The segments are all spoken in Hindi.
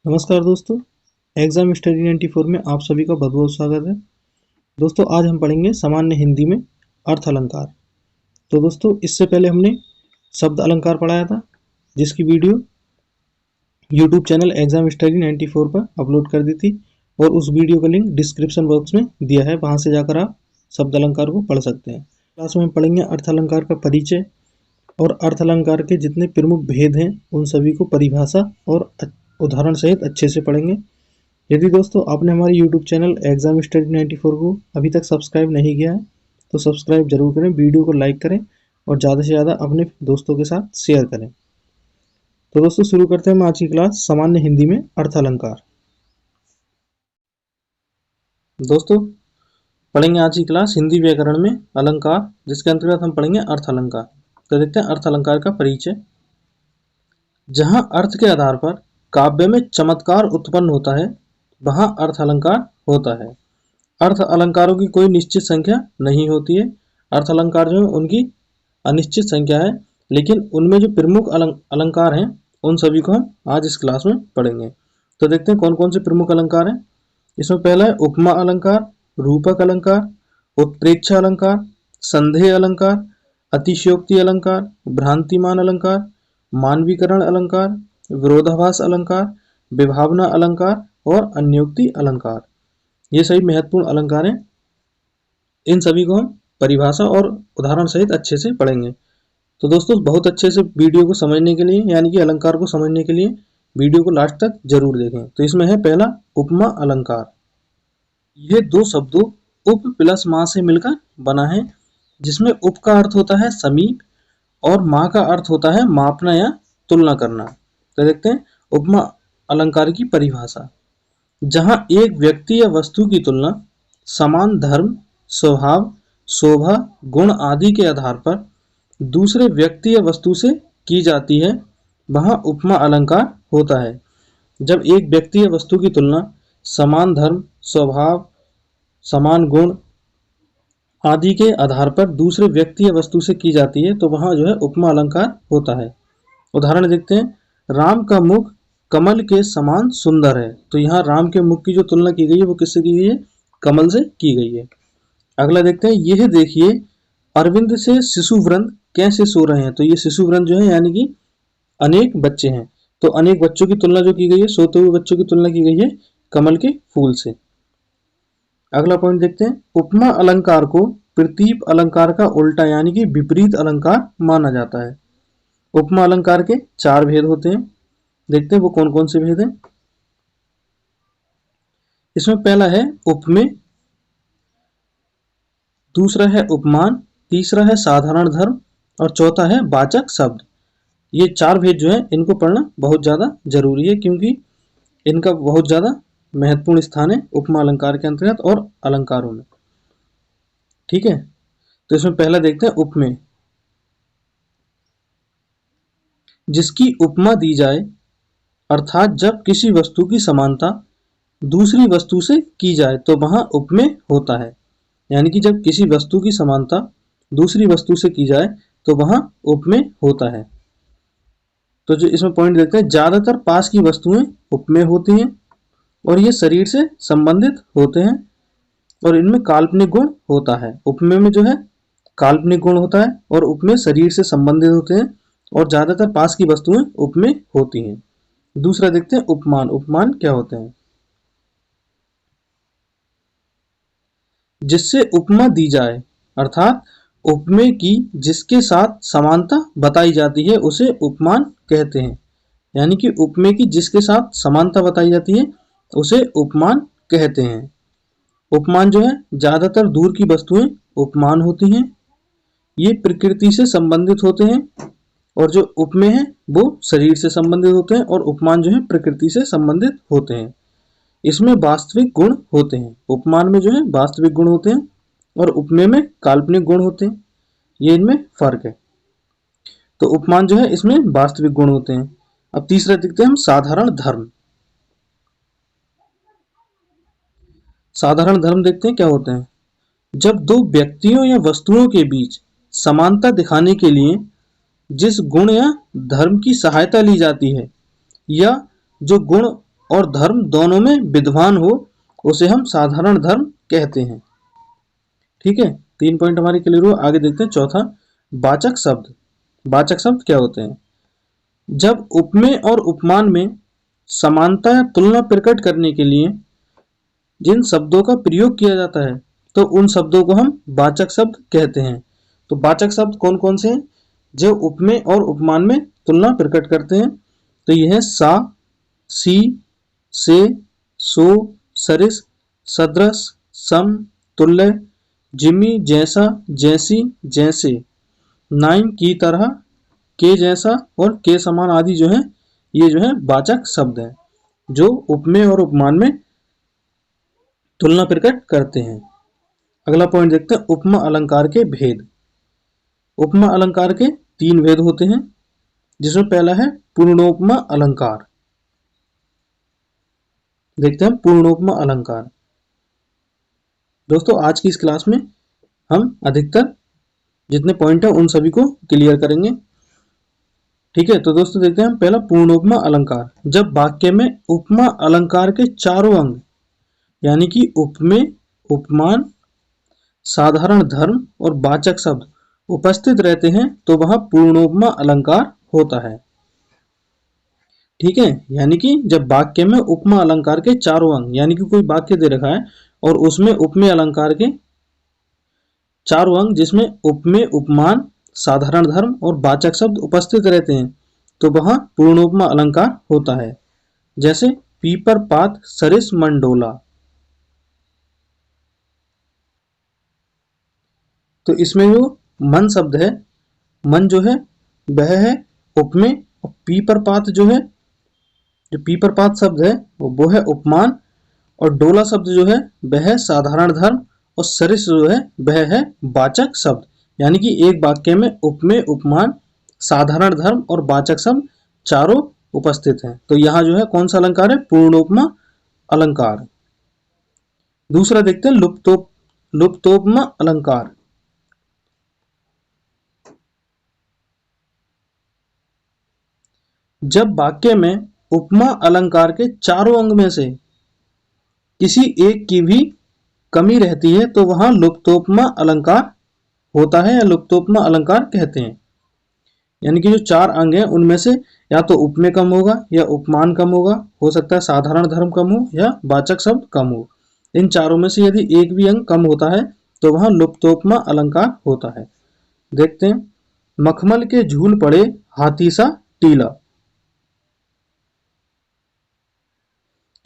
नमस्कार दोस्तों, एग्जाम स्टडी 94 में आप सभी का बहुत बहुत स्वागत है। दोस्तों आज हम पढ़ेंगे सामान्य हिंदी में अर्थ अलंकार। तो दोस्तों इससे पहले हमने शब्द अलंकार पढ़ाया था, जिसकी video YouTube channel exam study 94 पर अपलोड कर दी थी और उस वीडियो का लिंक डिस्क्रिप्शन बॉक्स में दिया है, वहाँ से जाकर आप शब्द अलंकार को पढ़ सकते हैं। क्लास में हम पढ़ेंगे अर्थ अलंकार का परिचय और अर्थ अलंकार के जितने प्रमुख भेद हैं उन सभी को परिभाषा और उदाहरण सहित अच्छे से पढ़ेंगे। यदि दोस्तों आपने हमारे YouTube चैनल एग्जाम स्टडी 94 को अभी तक सब्सक्राइब नहीं किया है तो सब्सक्राइब जरूर करें, वीडियो को लाइक करें और ज़्यादा से ज़्यादा अपने दोस्तों के साथ शेयर करें। तो दोस्तों शुरू करते हैं हम आज की क्लास सामान्य हिंदी में अर्थ अलंकार। दोस्तों पढ़ेंगे आज की क्लास हिंदी व्याकरण में अलंकार, जिसके अंतर्गत हम पढ़ेंगे अर्थ अलंकार। तो देखते हैं अर्थ अलंकार का परिचय। जहां अर्थ के आधार पर काव्य में चमत्कार उत्पन्न होता है वहां अर्थ अलंकार होता है। अर्थ अलंकारों की कोई निश्चित संख्या नहीं होती है। अर्थ अलंकार जो है उनकी अनिश्चित संख्या है, लेकिन उनमें जो प्रमुख अलंकार हैं उन सभी को हम आज इस क्लास में पढ़ेंगे। तो देखते हैं कौन कौन से प्रमुख अलंकार हैं। इसमें पहला है उपमा अलंकार, रूपक अलंकार, उत्प्रेक्षा अलंकार, संदेह अलंकार, अतिशयोक्ति अलंकार, भ्रांतिमान अलंकार, मानवीकरण अलंकार, विरोधाभास अलंकार, विभावना अलंकार और अन्योक्ति अलंकार। ये सभी महत्वपूर्ण अलंकार हैं। इन सभी को हम परिभाषा और उदाहरण सहित अच्छे से पढ़ेंगे। तो दोस्तों बहुत अच्छे से वीडियो को समझने के लिए, यानी कि अलंकार को समझने के लिए वीडियो को लास्ट तक जरूर देखें। तो इसमें है पहला उपमा अलंकार। ये दो शब्दों उप प्लस मा से मिलकर बना है, जिसमें उप का अर्थ होता है समीप और मा का अर्थ होता है मापना या तुलना करना। तो देखते हैं उपमा अलंकार की परिभाषा। जहां एक व्यक्ति या वस्तु की तुलना समान धर्म, स्वभाव, शोभा, गुण आदि के आधार पर दूसरे व्यक्ति या वस्तु से की जाती है वहां उपमा अलंकार होता है। जब एक व्यक्ति या वस्तु की तुलना समान धर्म, स्वभाव, समान गुण आदि के आधार पर दूसरे व्यक्ति या वस्तु से की जाती है तो वहां जो है उपमा अलंकार होता है। उदाहरण देखते हैं। राम का मुख कमल के समान सुंदर है। तो यहाँ राम के मुख की जो तुलना की गई है वो किससे की गई है? कमल से की गई है। अगला देखते हैं। यह देखिए अरविंद से शिशु वृंद कैसे सो रहे हैं। तो ये शिशु वृंद जो है यानी कि अनेक बच्चे हैं। तो अनेक बच्चों की तुलना जो की गई है, सोते हुए बच्चों की तुलना की गई है कमल के फूल से। अगला पॉइंट देखते हैं। उपमा अलंकार को प्रतीप अलंकार का उल्टा यानी कि विपरीत अलंकार माना जाता है। उपमा अलंकार के चार भेद होते हैं। देखते हैं वो कौन कौन से भेद हैं। इसमें पहला है उपमेय, दूसरा है उपमान, तीसरा है साधारण धर्म और चौथा है वाचक शब्द। ये चार भेद जो है इनको पढ़ना बहुत ज्यादा जरूरी है, क्योंकि इनका बहुत ज्यादा महत्वपूर्ण स्थान है उपमा अलंकार के अंतर्गत और अलंकारों में। ठीक है, तो इसमें पहला देखते हैं उपमेय। जिसकी उपमा दी जाए, अर्थात जब किसी वस्तु की समानता दूसरी वस्तु से की जाए तो वहां उपमेय होता है। यानी कि जब किसी वस्तु की समानता दूसरी वस्तु से की जाए तो वहां उपमेय होता है। तो जो इसमें पॉइंट देखते हैं। ज्यादातर पास की वस्तुएं उपमेय होती हैं और ये शरीर से संबंधित होते हैं और इनमें काल्पनिक गुण होता है। उपमेय में जो है काल्पनिक गुण होता है और उपमेय शरीर से संबंधित होते हैं और ज्यादातर पास की वस्तुएं उपमेय होती हैं। दूसरा देखते हैं उपमान। उपमान क्या होते हैं? जिससे उपमा दी जाए, अर्थात उपमेय की जिसके साथ समानता बताई जाती है उसे उपमान कहते हैं। यानी कि उपमेय की जिसके साथ समानता बताई जाती है उसे उपमान कहते हैं। उपमान जो है ज्यादातर दूर की वस्तुएं उपमान होती हैं। ये प्रकृति से संबंधित होते हैं और जो उपमेय है वो शरीर से संबंधित होते हैं और उपमान जो है प्रकृति से संबंधित होते हैं। इसमें वास्तविक गुण होते हैं। उपमान में जो है वास्तविक गुण होते हैं और उपमेय में काल्पनिक गुण होते हैं। ये इनमें फर्क है। तो उपमान जो है इसमें वास्तविक गुण होते हैं। अब तीसरा देखते हैं हम साधारण धर्म। साधारण धर्म देखते हैं क्या होते हैं। जब दो व्यक्तियों या वस्तुओं के बीच समानता दिखाने के लिए जिस गुण या धर्म की सहायता ली जाती है या जो गुण और धर्म दोनों में विद्वान हो उसे हम साधारण धर्म कहते हैं। ठीक है, 3 पॉइंट हमारे क्लियर हुआ। आगे देखते हैं चौथा, वाचक शब्द। वाचक शब्द क्या होते हैं? जब उपमेय और उपमान में समानता या तुलना प्रकट करने के लिए जिन शब्दों का प्रयोग किया जाता है तो उन शब्दों को हम वाचक शब्द कहते हैं। तो वाचक शब्द कौन कौन से हैं जो उपमेय और उपमान में तुलना प्रकट करते हैं? तो यह है सा, सी, से, सो, सरिस, सदृश, सम, तुल्य, जिमी, जैसा, जैसी, जैसे, नाइन, की तरह, के जैसा और के समान आदि जो है ये जो है वाचक शब्द हैं जो उपमेय और उपमान में तुलना प्रकट करते हैं। अगला पॉइंट देखते हैं, उपमा अलंकार के भेद। उपमा अलंकार के 3 भेद होते हैं जिसमें पहला है पूर्णोपमा अलंकार। देखते हैं पूर्णोपमा अलंकार। दोस्तों आज की इस क्लास में हम अधिकतर जितने पॉइंट हैं उन सभी को क्लियर करेंगे। ठीक है, तो दोस्तों देखते हैं हम पहला पूर्णोपमा अलंकार। जब वाक्य में उपमा अलंकार के चारों अंग यानी कि उपमेय, उपमान, साधारण धर्म और वाचक शब्द उपस्थित रहते हैं तो वह पूर्णोपमा अलंकार होता है। ठीक है, यानी कि जब वाक्य में उपमा अलंकार के चारों अंग यानी कि कोई वाक्य दे रखा है और उसमें उपमेय अलंकार के चारों अंग जिसमें उपमेय, उपमान, साधारण धर्म और वाचक शब्द उपस्थित रहते हैं तो वह पूर्णोपमा अलंकार होता है। जैसे पीपर, पात, सरिस, मंडोला। तो इसमें जो मन शब्द है, मन जो है वह है उपमेय और पीपर पात जो है, जो पीपर पात शब्द है वो है उपमान और डोला शब्द जो है वह है साधारण धर्म और सरिस जो है वह है वाचक शब्द। यानी कि एक वाक्य में उपमेय, उपमान, साधारण धर्म और वाचक शब्द चारों उपस्थित हैं। तो यहाँ जो है कौन सा अलंकार है? पूर्णोपमा अलंकार। दूसरा देखते हैं लुप्तोपमा अलंकार। जब वाक्य में उपमा अलंकार के चारों अंग में से किसी एक की भी कमी रहती है तो वहां लुप्तोपमा अलंकार होता है या लुप्तोपमा अलंकार कहते हैं। यानी कि जो 4 अंग हैं उनमें से या तो उपमेय कम होगा या उपमान कम होगा, हो सकता है साधारण धर्म कम हो या वाचक शब्द कम हो। इन चारों में से यदि एक भी अंग कम होता है तो वहां लुप्तोपमा अलंकार होता है। देखते हैं, मखमल के झूल पड़े हाथी सा टीला।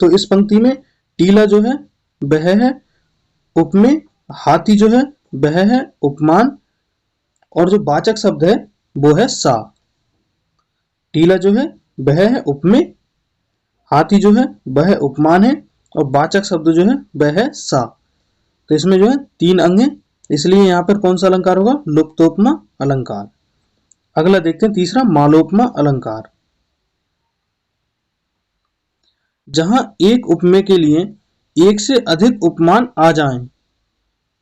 तो इस पंक्ति में टीला जो है वह है उपमेय, हाथी जो है वह है उपमान और जो वाचक शब्द है वो है सा। टीला जो है वह है उपमेय, हाथी जो है वह उपमान है और वाचक शब्द जो है वह है सा। तो इसमें जो है 3 अंग है, इसलिए यहां पर कौन सा अलंकार होगा? लुप्तोपमा अलंकार। अगला देखते हैं तीसरा, मालोपमा अलंकार। जहां एक उपमेय के लिए एक से अधिक उपमान आ जाएं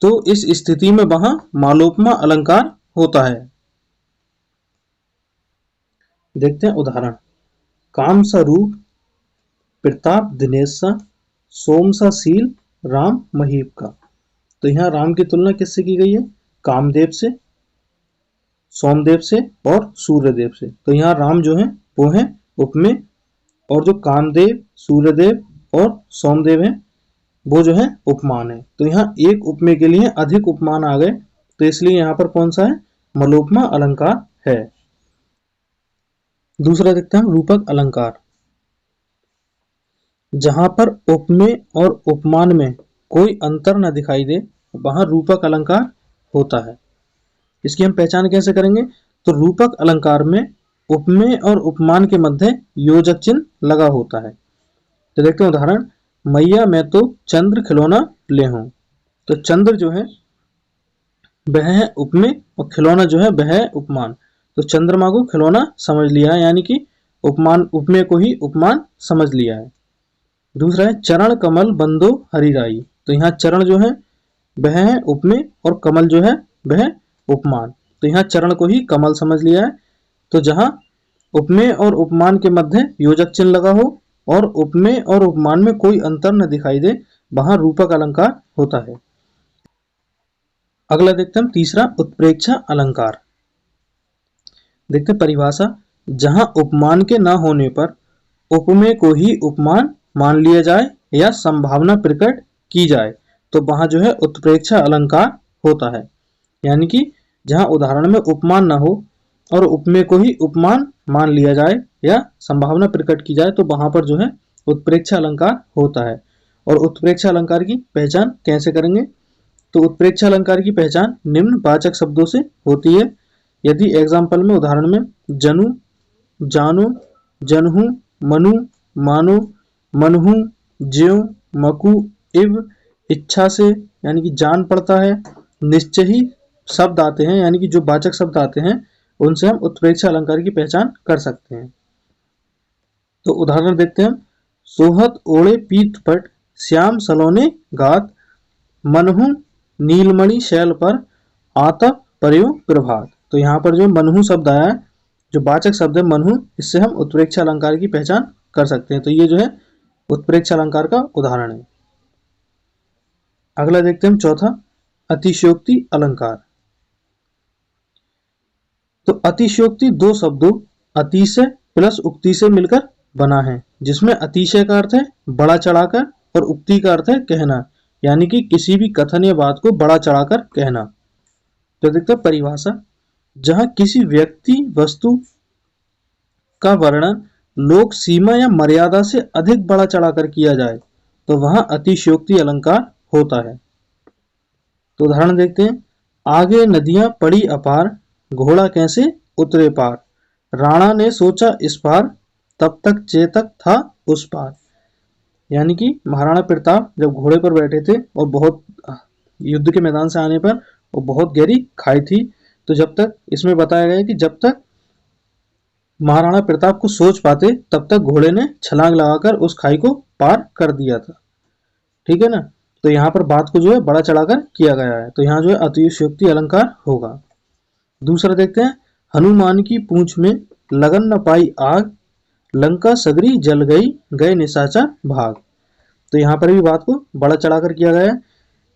तो इस स्थिति में वहां मालोपमा अलंकार होता है। देखते हैं उदाहरण, काम सा रूप, प्रताप दिनेश सा, सोम सा शील, राम महीप का। तो यहाँ राम की तुलना किससे की गई है? कामदेव से, सोमदेव से और सूर्यदेव से। तो यहाँ राम जो है वो है उपमेय और जो कामदेव, सूर्यदेव और सोमदेव है वो जो है उपमान है। तो यहाँ एक उपमेय के लिए अधिक उपमान आ गए तो इसलिए यहाँ पर कौन सा है? मलोपमा अलंकार है। दूसरा देखते हैं रूपक अलंकार। जहां पर उपमेय और उपमान में कोई अंतर न दिखाई दे वहां रूपक अलंकार होता है। इसकी हम पहचान कैसे करेंगे? तो रूपक अलंकार में उपमेय और उपमान के मध्य योजक चिन्ह लगा होता है। तो देखते हैं उदाहरण, मैया मैं तो चंद्र खिलौना ले हूं। तो चंद्र जो है वह है उपमेय और खिलौना जो है वह है उपमान। तो चंद्रमा को खिलौना समझ लिया है यानी कि उपमान, उपमेय को ही उपमान समझ लिया है। दूसरा है चरण कमल बंदो हरिराई। तो यहाँ चरण जो है वह है उपमेय और कमल जो है वह उपमान। तो यहाँ चरण को ही कमल समझ लिया है। तो जहां उपमेय और उपमान के मध्य योजक चिन्ह लगा हो और उपमेय और उपमान में कोई अंतर न दिखाई दे, वहां रूपक अलंकार होता है। अगला देखते हैं हम तीसरा, उत्प्रेक्षा अलंकार। देखते हैं परिभाषा। जहां उपमान के न होने पर उपमेय को ही उपमान मान लिया जाए या संभावना प्रकट की जाए, तो वहां जो है उत्प्रेक्षा अलंकार होता है। यानी कि जहां उदाहरण में उपमान न हो और उपमेय को ही उपमान मान लिया जाए या संभावना प्रकट की जाए, तो वहां पर जो है उत्प्रेक्षा अलंकार होता है। और उत्प्रेक्षा अलंकार की पहचान कैसे करेंगे? तो उत्प्रेक्षा अलंकार की पहचान निम्न वाचक शब्दों से होती है। यदि एग्जाम्पल में, उदाहरण में जनु, जानो, जनहु, मनु, मानो, मनहु, ज्यों, मकु, इव, इच्छा से यानी कि जान पड़ता है, निश्चय ही शब्द आते हैं यानी कि जो वाचक शब्द आते हैं उनसे हम उत्प्रेक्षा अलंकार की पहचान कर सकते हैं। तो उदाहरण देखते हैं। सोहत ओढ़े पीत पट, श्याम सलोने गात, मनहु नीलमणि शैल पर, आतप पर्यो प्रभात। तो यहाँ पर जो मनहु शब्द आया है, जो वाचक शब्द है मनहु, इससे हम उत्प्रेक्षा अलंकार की पहचान कर सकते हैं। तो ये जो है उत्प्रेक्षा अलंकार का उदाहरण है। अगला देखते हैं हम चौथा, अतिशयोक्ति अलंकार। तो अतिशयोक्ति दो शब्दों अतिशय प्लस उक्ति से मिलकर बना है, जिसमें अतिशय का अर्थ है बड़ा चढ़ाकर और उक्ति का अर्थ है कहना, यानी कि किसी भी कथन या बात को बड़ा चढ़ाकर कहना। तो देखते हैं परिभाषा। जहां किसी व्यक्ति वस्तु का वर्णन लोक सीमा या मर्यादा से अधिक बड़ा चढ़ाकर किया जाए, तो वहां अतिशयोक्ति अलंकार होता है। तो उदाहरण देखते हैं। आगे नदियां पड़ी अपार, घोड़ा कैसे उतरे पार, राणा ने सोचा इस पार, तब तक चेतक था उस पार। यानी कि महाराणा प्रताप जब घोड़े पर बैठे थे और बहुत युद्ध के मैदान से आने पर वो बहुत गहरी खाई थी, तो जब तक इसमें बताया गया है कि जब तक महाराणा प्रताप को सोच पाते तब तक घोड़े ने छलांग लगाकर उस खाई को पार कर दिया था। ठीक है ना। तो यहाँ पर बात को जो है बड़ा चढ़ाकर किया गया है, तो यहाँ जो है अतिशयोक्ति अलंकार होगा। दूसरा देखते हैं। हनुमान की पूंछ में लगन न पाई आग, लंका सगरी जल गई, गए निशाचर भाग। तो यहाँ पर भी बात को बड़ा चढ़ाकर किया गया है,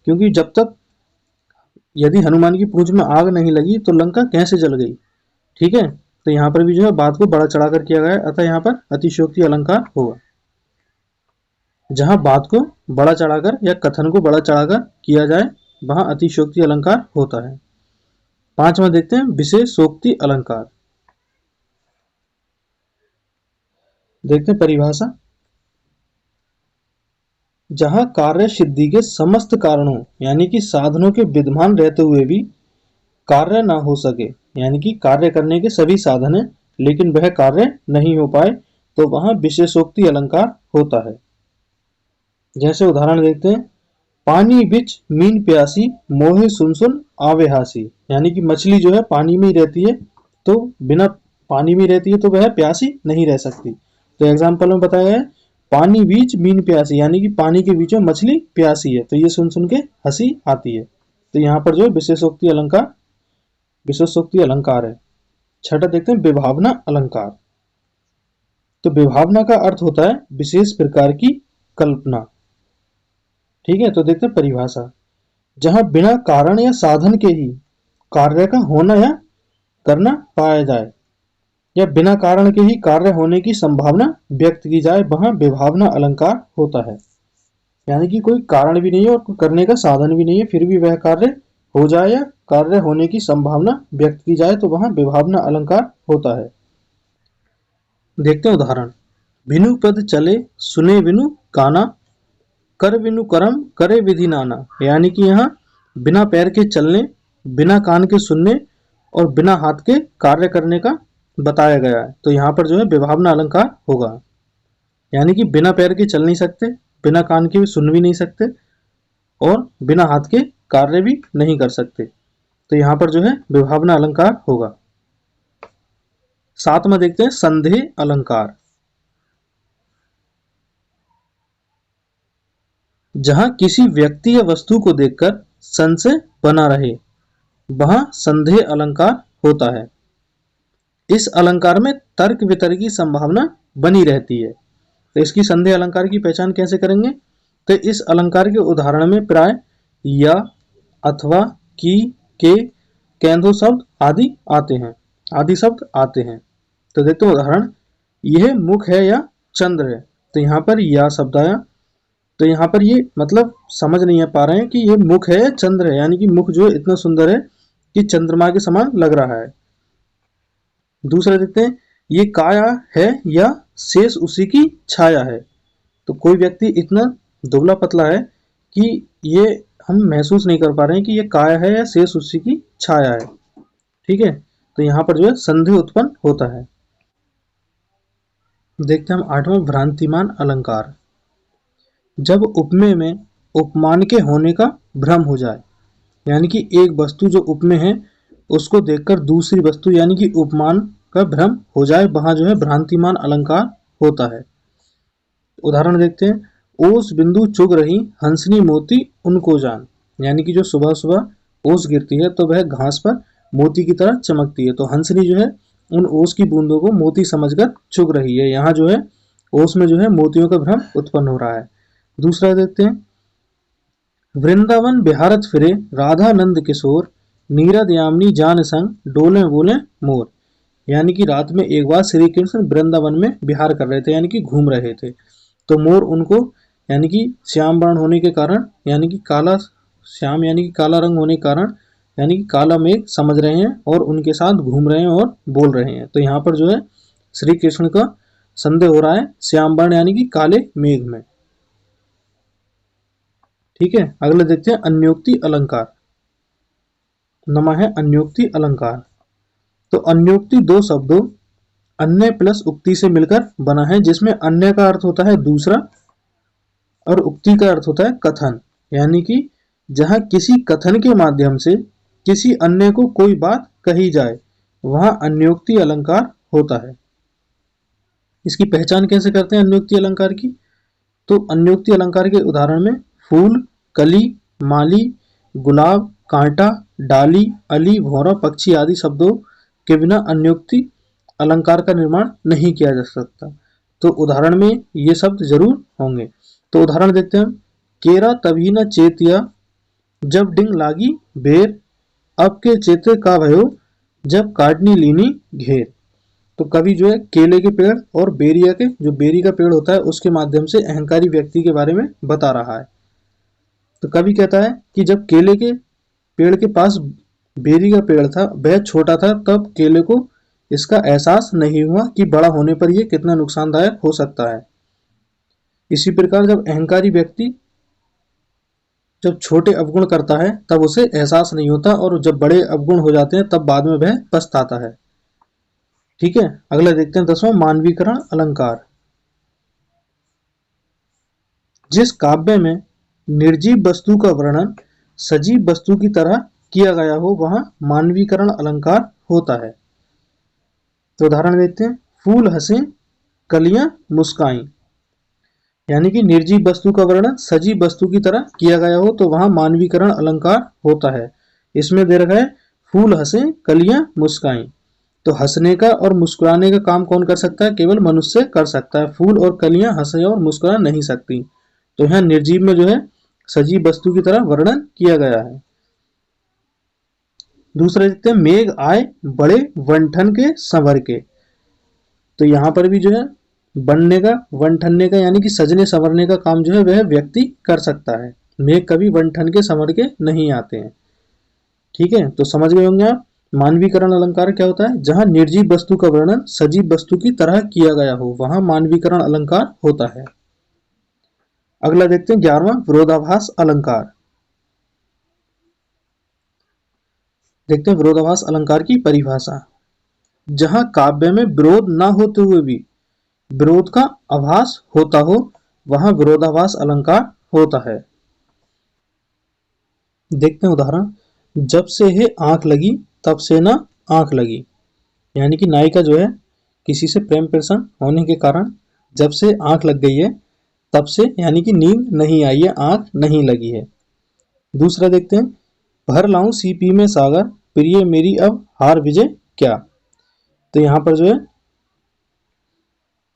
क्योंकि जब तक यदि हनुमान की पूंछ में आग नहीं लगी तो लंका कैसे जल गई। ठीक है। तो यहाँ पर भी जो है बात को बड़ा चढ़ाकर किया गया है, अतः यहाँ पर अतिशयोक्ति अलंकार होगा। जहां बात को बड़ा चढ़ाकर या कथन को बड़ा चढ़ाकर किया जाए वहां अतिशयोक्ति अलंकार होता है। पांचवा देखते हैं, विशेषोक्ति अलंकार। देखते हैं परिभाषा। जहां कार्य सिद्धि के समस्त कारणों यानी कि साधनों के विद्यमान रहते हुए भी कार्य ना हो सके, यानी कि कार्य करने के सभी साधन है लेकिन वह कार्य नहीं हो पाए, तो वहां विशेषोक्ति अलंकार होता है। जैसे उदाहरण देखते हैं। पानी बिच मीन प्यासी, मोहे सुन सुन आवे हासी। यानी कि मछली जो है पानी में ही रहती है, तो बिना पानी में रहती है तो वह प्यासी नहीं रह सकती। तो एग्जाम्पल में बताया है पानी बीच मीन प्यासी, यानी कि पानी के बीच में मछली प्यासी है, तो ये सुन सुन के हंसी आती है। तो यहाँ पर जो है विशेषोक्ति अलंकार है। छठा देखते हैं, विभावना अलंकार। तो विभावना का अर्थ होता है विशेष प्रकार की कल्पना। ठीक है। तो देखते हैं परिभाषा। जहां बिना कारण या साधन के ही कार्य का होना या करना पाया जाए, या बिना कारण के ही कार्य होने की संभावना व्यक्त की जाए, वहां विभावना अलंकार होता है। यानी कि कोई कारण भी नहीं है और करने का साधन भी नहीं है, फिर भी वह कार्य हो जाए या कार्य होने की संभावना व्यक्त की जाए, तो वहां विभावना अलंकार होता है। देखते हैं उदाहरण। बिनु पद चले सुने बिनु काना, कर बिनु करम करे विधि नाना। यानी कि यहाँ बिना पैर के चलने, बिना कान के सुनने और बिना हाथ के कार्य करने का बताया गया है, तो यहाँ पर जो है विभावना अलंकार होगा। यानी कि बिना पैर के चल नहीं सकते, बिना कान के सुन भी नहीं सकते और बिना हाथ के कार्य भी नहीं कर सकते, तो यहाँ पर जो है विभावना अलंकार होगा। सातवां देखते हैं, संदेह अलंकार। जहां किसी व्यक्ति या वस्तु को देखकर संशय बना रहे वहां संदेह अलंकार होता है। इस अलंकार में तर्क वितर्क की संभावना बनी रहती है। तो इसकी संदेह अलंकार की पहचान कैसे करेंगे? तो इस अलंकार के उदाहरण में प्राय या, अथवा, की, के, केंद्र शब्द आदि आते हैं, आदि शब्द आते हैं। तो देखते हैं उदाहरण, यह मुख है या चंद्र है। तो यहाँ पर या शब्द आया, तो यहाँ पर ये मतलब समझ नहीं पा रहे हैं कि ये मुख है या चंद्र है, यानी कि मुख जो है इतना सुंदर है कि चंद्रमा के समान लग रहा है। दूसरा देखते हैं, ये काया है या शेष उसी की छाया है। तो कोई व्यक्ति इतना दुबला पतला है कि ये हम महसूस नहीं कर पा रहे हैं कि ये काया है या शेष उसी की छाया है। ठीक है, तो यहाँ पर जो है संदेह उत्पन्न होता है। देखते हैं हम आठवां, भ्रांतिमान अलंकार। जब उपमेय में उपमान के होने का भ्रम हो जाए, यानी कि एक वस्तु जो उपमेय है उसको देखकर दूसरी वस्तु यानी कि उपमान का भ्रम हो जाए, वहां जो है भ्रांतिमान अलंकार होता है। उदाहरण देखते हैं, ओस बिंदु चुग रही हंसनी मोती उनको जान। यानी कि जो सुबह सुबह ओस गिरती है तो वह घास पर मोती की तरह चमकती है। तो हंसनी जो है उन ओस की बूंदों को मोती समझकर चुग रही है। यहाँ जो है ओस में जो है मोतियों का भ्रम उत्पन्न हो रहा है। दूसरा देखते हैं, वृंदावन बिहारत फिरे राधानंद किशोर, नीरद यामिनी जान संग डोले बोले मोर। यानी कि रात में एक बार श्री कृष्ण वृंदावन में विहार कर रहे थे, यानी कि घूम रहे थे। तो मोर उनको यानी कि श्याम वर्ण होने के कारण, यानी कि काला श्याम यानी कि काला रंग होने के कारण, यानी कि काला मेघ समझ रहे हैं और उनके साथ घूम रहे हैं और बोल रहे हैं। तो यहाँ पर जो है श्री कृष्ण का संदेह हो रहा है श्याम वर्ण यानी कि काले मेघ में। ठीक है, अगले देखते हैं अन्योक्ति अलंकार। नमा है अन्योक्ति अलंकार। तो अन्योक्ति दो शब्दों अन्य प्लस उक्ति से मिलकर बना है, जिसमें अन्य का अर्थ होता है दूसरा और उक्ति का अर्थ होता है कथन। यानी कि जहां किसी कथन के माध्यम से किसी अन्य को कोई बात कही जाए वहां अन्योक्ति अलंकार होता है। इसकी पहचान कैसे करते हैं अन्योक्ति अलंकार की? तो अन्योक्ति अलंकार के उदाहरण में फूल, कली, माली, गुलाब, कांटा, डाली, अली, भौरा, पक्षी आदि शब्दों के बिना अन्योक्ति अलंकार का निर्माण नहीं किया जा सकता। तो उदाहरण में ये शब्द जरूर होंगे। तो उदाहरण देखते हैं, केरा तभी न चेतिया जब डिंग लागी बेर, अब के चेते का भयो जब काटनी लीनी घेर। तो कवि जो है केले के पेड़ और बेरिया के जो बेरी का पेड़ होता है उसके माध्यम से अहंकारी व्यक्ति के बारे में बता रहा है। तो कवि कहता है कि जब केले के पेड़ के पास बेरी का पेड़ था, वह छोटा था, तब केले को इसका एहसास नहीं हुआ कि बड़ा होने पर यह कितना नुकसानदायक हो सकता है। इसी प्रकार जब अहंकारी व्यक्ति जब छोटे अवगुण करता है तब उसे एहसास नहीं होता, और जब बड़े अवगुण हो जाते हैं तब बाद में वह पछताता है। ठीक है, अगला देखते हैं दसवां, मानवीकरण अलंकार। जिस काव्य में निर्जीव वस्तु का वर्णन सजीव वस्तु की तरह किया गया हो वहां मानवीकरण अलंकार होता है। तो उदाहरण देखते हैं, फूल हंसे कलियां मुस्काई। यानी कि निर्जीव वस्तु का वर्णन सजीव वस्तु की तरह किया गया हो तो वहां मानवीकरण अलंकार होता है। इसमें दे रखा है फूल हंसे कलियां मुस्काई। तो हंसने का और मुस्कुराने का काम कौन कर सकता है? केवल मनुष्य कर सकता है। फूल और कलियां हंसे और मुस्कुरा नहीं सकती। तो यहाँ निर्जीव में जो है सजीव वस्तु की तरह वर्णन किया गया है। दूसरा देखते हैं, मेघ आए बड़े वनठन के संवर के। तो यहाँ पर भी जो है बनने का वनठनने का यानी कि सजने संवरने का काम जो है वह व्यक्ति कर सकता है। मेघ कभी वनठन के संवर के नहीं आते हैं। ठीक है, तो समझ गए होंगे आप मानवीकरण अलंकार क्या होता है? जहां निर्जीव वस्तु का वर्णन सजीव वस्तु की तरह किया गया हो वहां मानवीकरण अलंकार होता है। अगला देखते हैं 11वां, विरोधाभास अलंकार। देखते हैं विरोधाभास अलंकार की परिभाषा। जहां काव्य में विरोध ना होते हुए भी विरोध का आभास होता हो वहां विरोधाभास अलंकार होता है। देखते हैं उदाहरण, जब से है आंख लगी तब से ना आंख लगी। यानी कि नायिका जो है किसी से प्रेम प्रसन्न होने के कारण जब से आंख लग गई है तब से यानी कि नींद नहीं आई है, आंख नहीं लगी है। दूसरा देखते हैं, भर लाऊं सीपी में सागर प्रिय मेरी अब हार विजय क्या। तो यहाँ पर जो है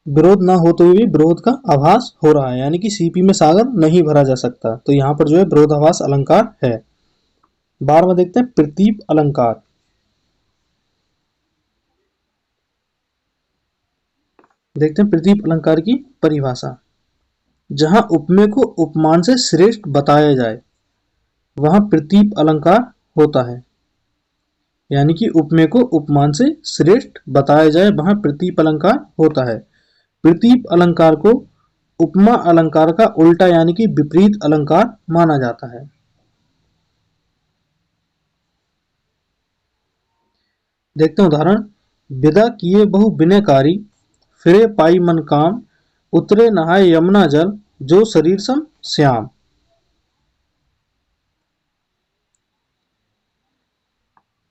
विरोध ना होते हुए भी विरोध का आभास हो रहा है, यानी कि सीपी में सागर नहीं भरा जा सकता। तो यहाँ पर जो है विरोधाभास अलंकार है। 12वां देखते हैं प्रतीप अलंकार। देखते हैं प्रतीप अलंकार की परिभाषा। जहां उपमेय को उपमान से श्रेष्ठ बताया जाए वहां प्रतीप अलंकार होता है, यानी कि उपमेय को उपमान से श्रेष्ठ बताया जाए वहां प्रतीप अलंकार होता है। प्रतीप अलंकार को उपमा अलंकार का उल्टा यानी कि विपरीत अलंकार माना जाता है। देखते हैं उदाहरण। विदा किए बहु विनयकारी, फिरे पाई मन काम, उतरे नहाए यमुना जल, जो शरीर सम श्याम।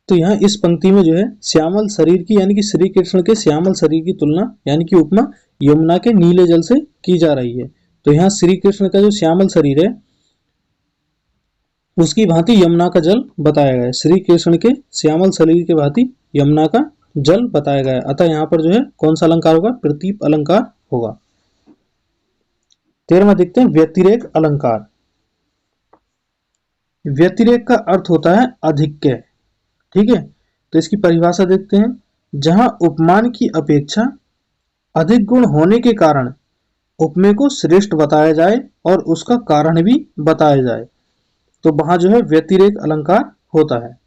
तो यहाँ इस पंक्ति में जो है श्यामल शरीर की यानी कि श्री कृष्ण के श्यामल शरीर की तुलना यानी कि उपमा यमुना के नीले जल से की जा रही है। तो यहाँ श्री कृष्ण का जो श्यामल शरीर है उसकी भांति यमुना का जल बताया गया है। श्री कृष्ण के श्यामल शरीर के भांति यमुना का जल बताया गया है। अतः यहाँ पर जो है कौन सा अलंकार होगा, प्रतीप अलंकार होगा। 13वां देखते हैं व्यतिरेक अलंकार। व्यतिरेक का अर्थ होता है अधिक्य। ठीक है, तो इसकी परिभाषा देखते हैं। जहां उपमान की अपेक्षा अधिक गुण होने के कारण उपमेय को श्रेष्ठ बताया जाए और उसका कारण भी बताया जाए तो वहां जो है व्यतिरेक अलंकार होता है।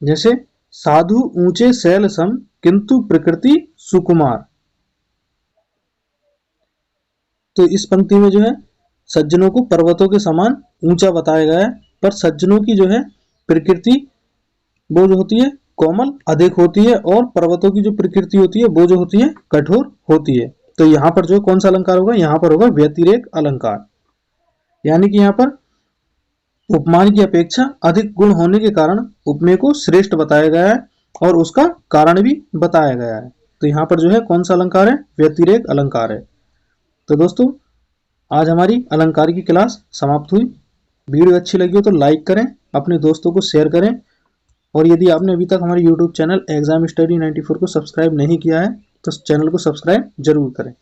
जैसे साधु ऊंचे शैल सम किंतु प्रकृति सुकुमार। तो इस पंक्ति में जो है सज्जनों को पर्वतों के समान ऊंचा बताया गया है, पर सज्जनों की जो है प्रकृति वो जो होती है कोमल अधिक होती है और पर्वतों की जो प्रकृति होती है वो जो होती है कठोर होती है। तो यहाँ पर जो कौन सा अलंकार होगा, यहाँ पर होगा व्यतिरेक अलंकार। यानी कि यहाँ पर उपमान की अपेक्षा अधिक गुण होने के कारण उपमेय को श्रेष्ठ बताया गया है और उसका कारण भी बताया गया है। तो यहाँ पर जो है कौन सा अलंकार है, व्यतिरेक अलंकार है। तो दोस्तों आज हमारी अलंकार की क्लास समाप्त हुई। वीडियो अच्छी लगी हो तो लाइक करें, अपने दोस्तों को शेयर करें और यदि आपने अभी तक हमारे YouTube चैनल एग्जाम स्टडी 94 को सब्सक्राइब नहीं किया है तो चैनल को सब्सक्राइब जरूर करें।